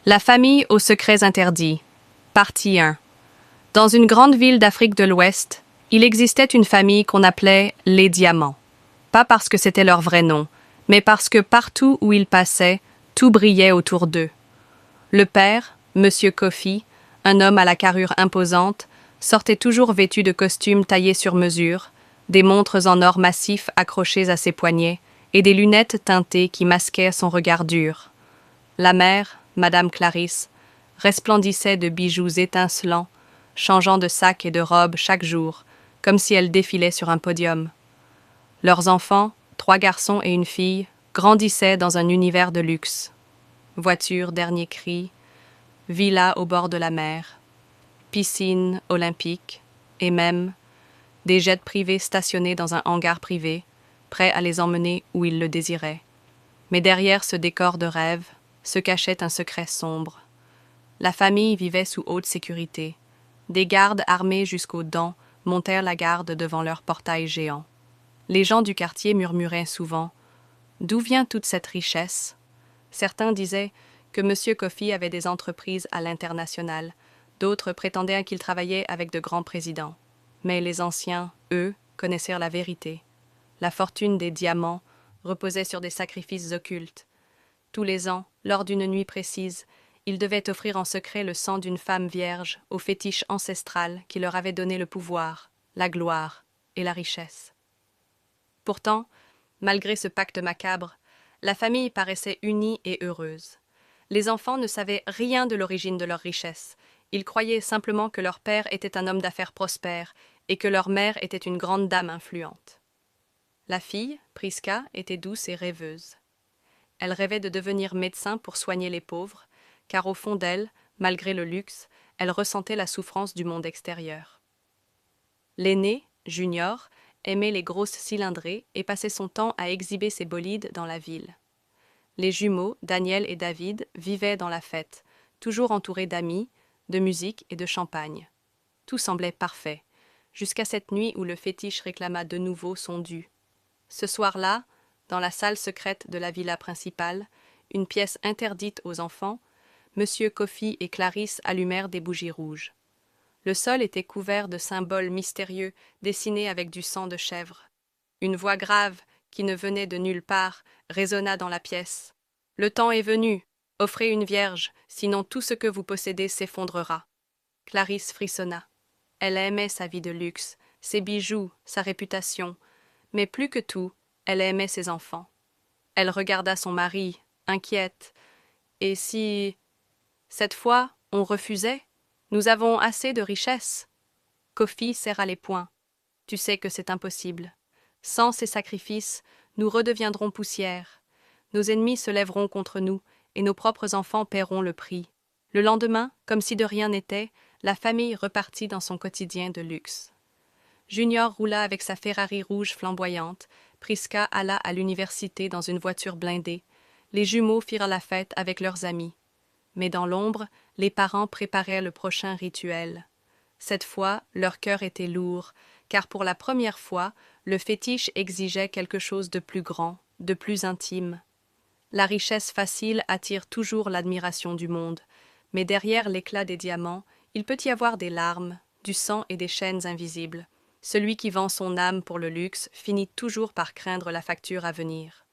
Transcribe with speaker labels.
Speaker 1: La famille aux secrets interdits. Partie 1. Dans une grande ville d'Afrique de l'Ouest, il existait une famille qu'on appelait les Diamants. Pas parce que c'était leur vrai nom, mais parce que partout où ils passaient, tout brillait autour d'eux. Le père, Monsieur Kofi, un homme à la carrure imposante, sortait toujours vêtu de costumes taillés sur mesure, des montres en or massif accrochées à ses poignets et des lunettes teintées qui masquaient son regard dur. La mère, Madame Clarisse, resplendissait de bijoux étincelants, changeant de sac et de robe chaque jour, comme si elle défilait sur un podium. Leurs enfants, 3 garçons et une fille, grandissaient dans un univers de luxe. Voitures dernier cri, villas au bord de la mer, piscine olympique et même des jets privés stationnés dans un hangar privé, prêts à les emmener où ils le désiraient. Mais derrière ce décor de rêve se cachait un secret sombre. La famille vivait sous haute sécurité. Des gardes armés jusqu'aux dents montèrent la garde devant leur portail géant. Les gens du quartier murmuraient souvent « D'où vient toute cette richesse ?» Certains disaient que M. Kofi avait des entreprises à l'international, d'autres prétendaient qu'il travaillait avec de grands présidents. Mais les anciens, eux, connaissaient la vérité. La fortune des Diamants reposait sur des sacrifices occultes. Tous les ans, lors d'une nuit précise, ils devaient offrir en secret le sang d'une femme vierge au fétiche ancestral qui leur avait donné le pouvoir, la gloire et la richesse. Pourtant, malgré ce pacte macabre, la famille paraissait unie et heureuse. Les enfants ne savaient rien de l'origine de leur richesse. Ils croyaient simplement que leur père était un homme d'affaires prospère et que leur mère était une grande dame influente. La fille, Priska, était douce et rêveuse. Elle rêvait de devenir médecin pour soigner les pauvres, car au fond d'elle, malgré le luxe, elle ressentait la souffrance du monde extérieur. L'aîné, Junior, aimait les grosses cylindrées et passait son temps à exhiber ses bolides dans la ville. Les jumeaux, Daniel et David, vivaient dans la fête, toujours entourés d'amis, de musique et de champagne. Tout semblait parfait, jusqu'à cette nuit où le fétiche réclama de nouveau son dû. Ce soir-là, dans la salle secrète de la villa principale, une pièce interdite aux enfants, Monsieur Kofi et Clarisse allumèrent des bougies rouges. Le sol était couvert de symboles mystérieux dessinés avec du sang de chèvre. Une voix grave, qui ne venait de nulle part, résonna dans la pièce. « Le temps est venu. Offrez une vierge, sinon tout ce que vous possédez s'effondrera. » Clarisse frissonna. Elle aimait sa vie de luxe, ses bijoux, sa réputation, mais plus que tout, elle aimait ses enfants. Elle regarda son mari, inquiète. « Et si... cette fois, on refusait ? Nous avons assez de richesses. » Kofi serra les poings. « Tu sais que c'est impossible. Sans ces sacrifices, nous redeviendrons poussière. Nos ennemis se lèveront contre nous, et nos propres enfants paieront le prix. » Le lendemain, comme si de rien n'était, la famille repartit dans son quotidien de luxe. Junior roula avec sa Ferrari rouge flamboyante, Priska alla à l'université dans une voiture blindée, les jumeaux firent la fête avec leurs amis. Mais dans l'ombre, les parents préparaient le prochain rituel. Cette fois, leur cœur était lourd, car pour la première fois, le fétiche exigeait quelque chose de plus grand, de plus intime. La richesse facile attire toujours l'admiration du monde, mais derrière l'éclat des diamants, il peut y avoir des larmes, du sang et des chaînes invisibles. Celui qui vend son âme pour le luxe finit toujours par craindre la facture à venir.